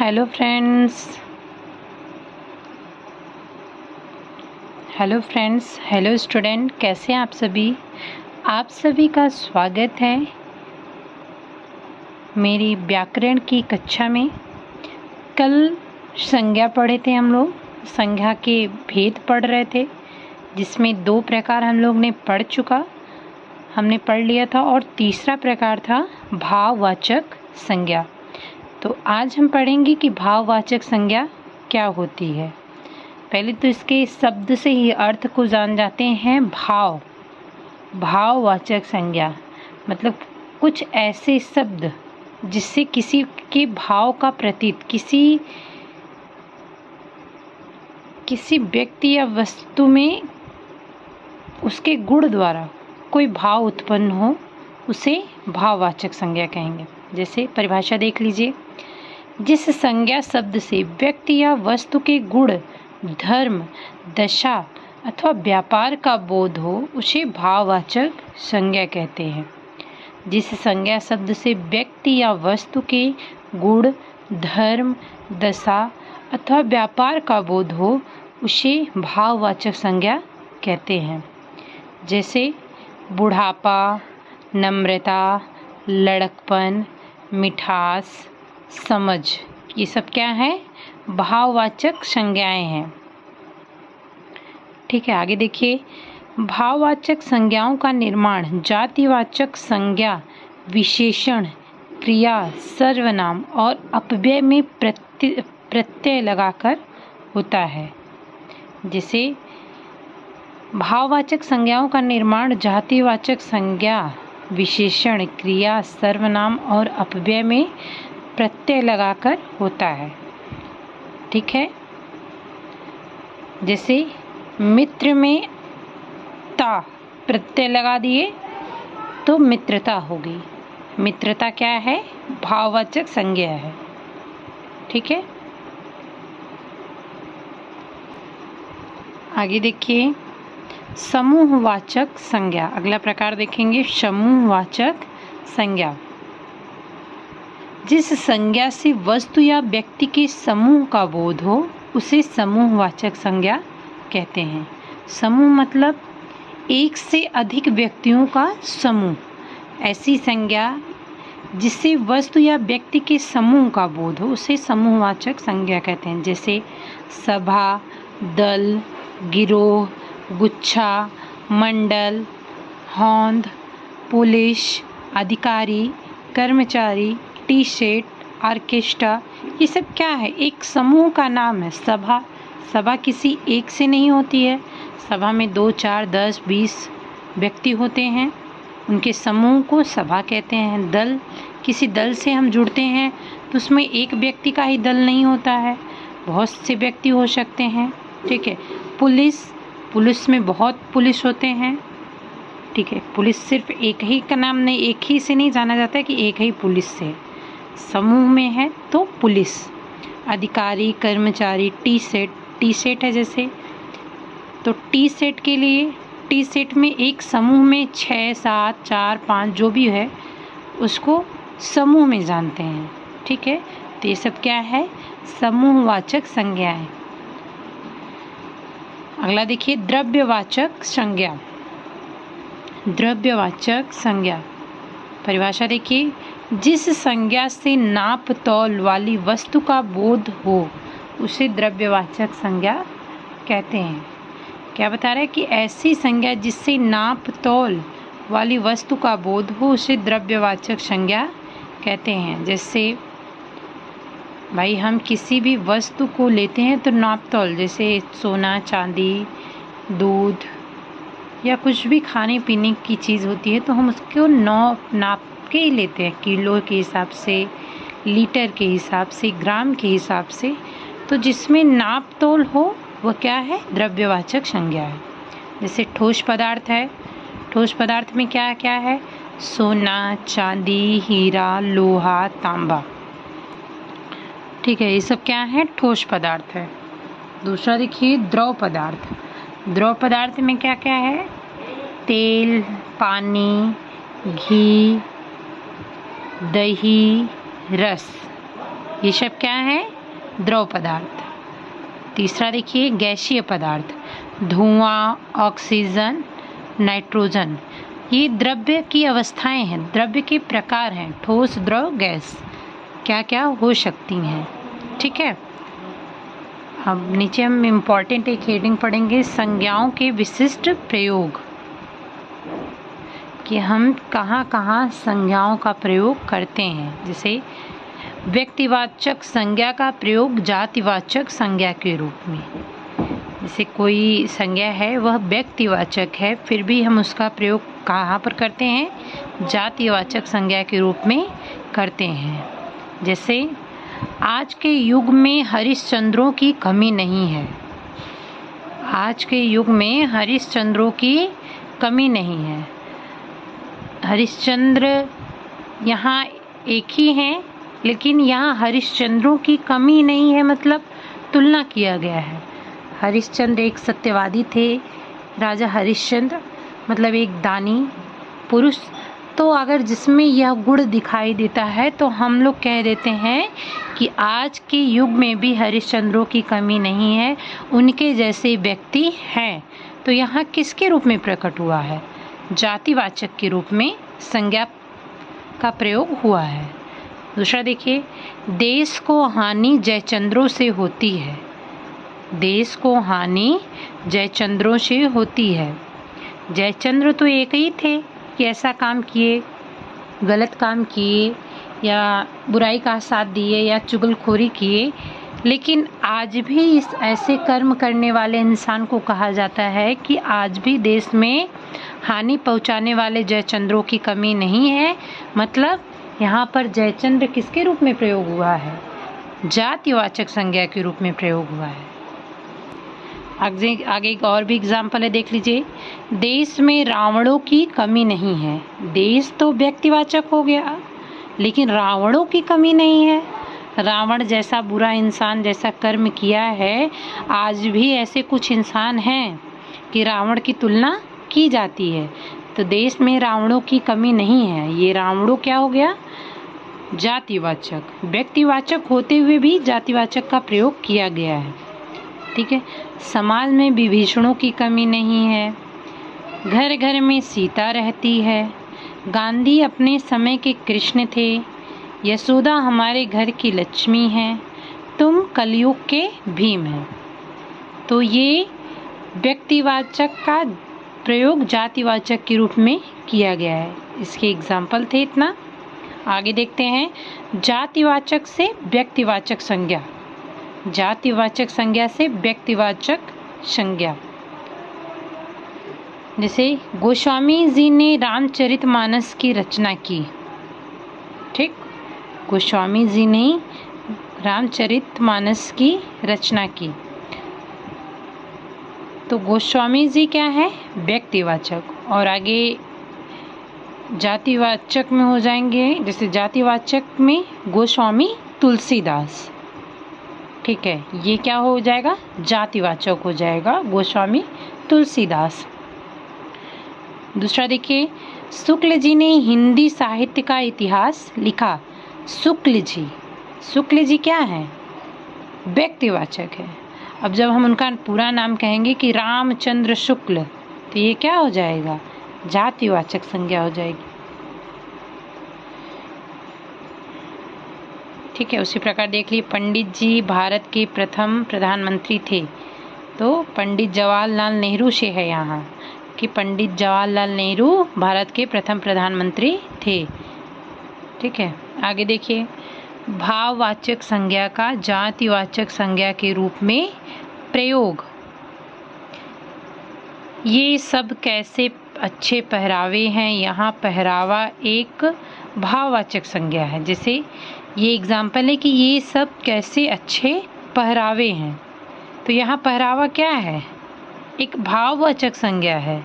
Hello friends hello student, कैसे हैं आप सभी। आप सभी का स्वागत है मेरी व्याकरण की कक्षा में। कल संज्ञा पढ़े थे हम लोग, संज्ञा के भेद पढ़ रहे थे, जिसमें 2 प्रकार हम लोग ने हमने पढ़ लिया था और तीसरा प्रकार था भाववाचक संज्ञा। तो आज हम पढ़ेंगे कि भाववाचक संज्ञा क्या होती है। पहले तो इसके शब्द से ही अर्थ को जान जाते हैं। भाववाचक संज्ञा मतलब कुछ ऐसे शब्द जिससे किसी के भाव का प्रतीत, किसी व्यक्ति या वस्तु में उसके गुण द्वारा कोई भाव उत्पन्न हो, उसे भाववाचक संज्ञा कहेंगे। जैसे परिभाषा देख लीजिए, जिस संज्ञा शब्द से व्यक्ति या वस्तु के गुण, धर्म, दशा अथवा व्यापार का बोध हो, उसे भाववाचक संज्ञा कहते हैं। जिस संज्ञा शब्द से व्यक्ति या वस्तु के गुण, धर्म, दशा अथवा व्यापार का बोध हो, उसे भाववाचक संज्ञा कहते हैं। जैसे बुढ़ापा, नम्रता, लड़कपन, मिठास, समझ, ये सब क्या है? भाववाचक संज्ञाएं हैं। ठीक है, आगे देखिए। भाववाचक संज्ञाओं का निर्माण जातिवाचक संज्ञा, विशेषण, क्रिया, सर्वनाम और अपव्यय में प्रत्यय लगाकर होता है। जैसे भाववाचक संज्ञाओं का निर्माण जातिवाचक संज्ञा, विशेषण, क्रिया, सर्वनाम और अपव्यय में प्रत्यय लगाकर होता है। ठीक है, जैसे मित्र में ता प्रत्यय लगा दिए तो मित्रता होगी। मित्रता क्या है? भाववाचक संज्ञा है। ठीक है, आगे देखिए। समूहवाचक संज्ञा, अगला प्रकार देखेंगे, समूहवाचक संज्ञा। जिस संज्ञा से वस्तु या व्यक्ति के समूह का बोध हो, उसे समूहवाचक संज्ञा कहते हैं। समूह मतलब एक से अधिक व्यक्तियों का समूह। ऐसी संज्ञा जिससे वस्तु या व्यक्ति के समूह का बोध हो, उसे समूहवाचक संज्ञा कहते हैं। जैसे सभा, दल, गिरोह, गुच्छा, मंडल, होंद, पुलिस, अधिकारी, कर्मचारी, टी सेट, ऑर्केस्ट्रा, ये सब क्या है? एक समूह का नाम है। सभा किसी एक से नहीं होती है। सभा में 2, 4, 10, 20 व्यक्ति होते हैं, उनके समूह को सभा कहते हैं। दल, किसी दल से हम जुड़ते हैं तो उसमें एक व्यक्ति का ही दल नहीं होता है, बहुत से व्यक्ति हो सकते हैं। ठीक है, पुलिस में बहुत पुलिस होते हैं। ठीक है, पुलिस सिर्फ एक ही का नाम नहीं, एक ही से नहीं जाना जाता है कि एक ही पुलिस से, समूह में है तो पुलिस। अधिकारी, कर्मचारी, टी सेट है जैसे, तो टी सेट के लिए, टी सेट में एक समूह में 6, 7, 4, 5 जो भी है उसको समूह में जानते हैं। ठीक है, तो ये सब क्या है? समूहवाचक संज्ञाएं। अगला देखिए, द्रव्यवाचक संज्ञा। द्रव्यवाचक संज्ञा, परिभाषा देखिए। जिस संज्ञा से नाप तौल वाली वस्तु का बोध हो, उसे द्रव्यवाचक संज्ञा कहते हैं। क्या बता रहा है कि ऐसी संज्ञा जिससे नाप तौल वाली वस्तु का बोध हो, उसे द्रव्यवाचक संज्ञा कहते हैं। जैसे भाई हम किसी भी वस्तु को लेते हैं तो नाप तौल, जैसे सोना, चांदी, दूध या कुछ भी खाने पीने की चीज़ होती है तो हम उसको नाप के ही लेते हैं, किलो के हिसाब से, लीटर के हिसाब से, ग्राम के हिसाब से। तो जिसमें नाप तोल हो वह क्या है? द्रव्यवाचक संज्ञा है। जैसे ठोस पदार्थ है, ठोस पदार्थ में क्या क्या है? सोना, चांदी, हीरा, लोहा, तांबा। ठीक है, ये सब क्या है? ठोस पदार्थ है। दूसरा देखिए, द्रव पदार्थ। द्रव पदार्थ में क्या क्या है? तेल, पानी, घी, दही, रस। ये सब क्या है? द्रव पदार्थ। तीसरा देखिए गैसीय पदार्थ, धुआं, ऑक्सीजन, नाइट्रोजन। ये द्रव्य की अवस्थाएं हैं, द्रव्य के प्रकार हैं, ठोस, द्रव, गैस क्या क्या हो सकती हैं। ठीक है, अब नीचे हम इम्पॉर्टेंट एक हेडिंग पढ़ेंगे, संज्ञाओं के विशिष्ट प्रयोग, कि हम कहाँ कहाँ संज्ञाओं का प्रयोग करते हैं। जैसे व्यक्तिवाचक संज्ञा का प्रयोग जातिवाचक संज्ञा के रूप में। जैसे कोई संज्ञा है वह व्यक्तिवाचक है, फिर भी हम उसका प्रयोग कहाँ पर करते हैं? जातिवाचक संज्ञा के रूप में करते हैं। जैसे आज के युग में हरिश्चंद्रों की कमी नहीं है। आज के युग में हरिश्चंद्रों की कमी नहीं है। हरिश्चंद्र यहाँ एक ही हैं, लेकिन यहाँ हरिश्चंद्रों की कमी नहीं है, मतलब तुलना किया गया है। हरिश्चंद्र एक सत्यवादी थे, राजा हरिश्चंद्र मतलब एक दानी पुरुष। तो अगर जिसमें यह गुण दिखाई देता है तो हम लोग कह देते हैं कि आज के युग में भी हरिश्चंद्रों की कमी नहीं है, उनके जैसे व्यक्ति हैं। तो यहाँ किसके रूप में प्रकट हुआ है? जातिवाचक के रूप में संज्ञा का प्रयोग हुआ है। दूसरा देखिए, देश को हानि जयचंद्रों से होती है। देश को हानि जयचंद्रों से होती है। जयचंद्र तो एक ही थे कि ऐसा काम किए, गलत काम किए या बुराई का साथ दिए या चुगलखोरी किए, लेकिन आज भी इस ऐसे कर्म करने वाले इंसान को कहा जाता है कि आज भी देश में हानि पहुंचाने वाले जयचंद्रों की कमी नहीं है। मतलब यहाँ पर जयचंद्र किसके रूप में प्रयोग हुआ है? जातिवाचक संज्ञा के रूप में प्रयोग हुआ है। आगे एक और भी एग्जाम्पल है, देख लीजिए। देश में रावणों की कमी नहीं है। देश तो व्यक्तिवाचक हो गया, लेकिन रावणों की कमी नहीं है। रावण जैसा बुरा इंसान जैसा कर्म किया है, आज भी ऐसे कुछ इंसान हैं कि रावण की तुलना की जाती है। तो देश में रावणों की कमी नहीं है। ये रावणों क्या हो गया? जातिवाचक। व्यक्तिवाचक होते हुए भी जातिवाचक का प्रयोग किया गया है। ठीक है, समाज में विभीषणों की कमी नहीं है। घर घर में सीता रहती है। गांधी अपने समय के कृष्ण थे। यशोदा हमारे घर की लक्ष्मी है। तुम कलयुग के भीम हैं। तो ये व्यक्तिवाचक का प्रयोग जातिवाचक के रूप में किया गया है। इसके एग्जाम्पल थे इतना। आगे देखते हैं, जातिवाचक से व्यक्तिवाचक संज्ञा। जातिवाचक संज्ञा से व्यक्तिवाचक संज्ञा। जैसे गोस्वामी जी ने रामचरितमानस की रचना की। ठीक, गोस्वामी जी ने रामचरितमानस की रचना की। तो गोस्वामी जी क्या है? व्यक्तिवाचक। और आगे जातिवाचक में हो जाएंगे। जैसे जातिवाचक में गोस्वामी तुलसीदास। ठीक है, ये क्या हो जाएगा? जातिवाचक हो जाएगा, गोस्वामी तुलसीदास। दूसरा देखिए, शुक्ल जी ने हिंदी साहित्य का इतिहास लिखा। शुक्ल जी, शुक्ल जी क्या है? व्यक्तिवाचक है। अब जब हम उनका पूरा नाम कहेंगे कि रामचंद्र शुक्ल, तो ये क्या हो जाएगा? जातिवाचक संज्ञा हो जाएगी। ठीक है, उसी प्रकार देख लीजिए, पंडित जी भारत के प्रथम प्रधानमंत्री थे। तो पंडित जवाहरलाल नेहरू से है यहाँ कि पंडित जवाहरलाल नेहरू भारत के प्रथम प्रधानमंत्री थे। ठीक है, आगे देखिए, भाववाचक संज्ञा का जातिवाचक संज्ञा के रूप में प्रयोग। ये सब कैसे अच्छे पहरावे हैं। यहाँ पहरावा एक भाववाचक संज्ञा है। जैसे ये एग्जाम्पल है कि ये सब कैसे अच्छे पहरावे हैं। तो यहाँ पहरावा क्या है? एक भाववाचक संज्ञा है,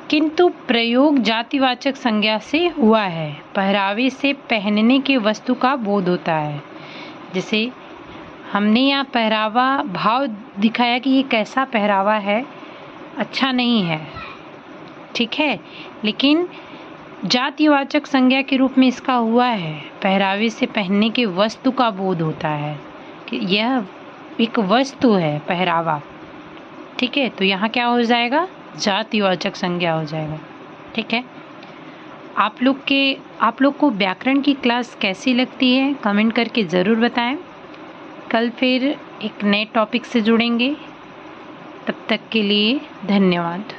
किंतु प्रयोग जातिवाचक संज्ञा से हुआ है। पहरावे से पहनने के वस्तु का बोध होता है। जैसे हमने यहाँ पहरावा भाव दिखाया कि ये कैसा पहरावा है, अच्छा नहीं है। ठीक है, लेकिन जातिवाचक संज्ञा के रूप में इसका हुआ है पहरावे से पहनने के वस्तु का बोध होता है कि यह एक वस्तु है पहरावा। ठीक है, तो यहाँ क्या हो जाएगा, जातिवाचक संज्ञा हो जाएगा। ठीक है, आप लोग को व्याकरण की क्लास कैसी लगती है कमेंट करके ज़रूर बताएं। कल फिर एक नए टॉपिक से जुड़ेंगे, तब तक के लिए धन्यवाद।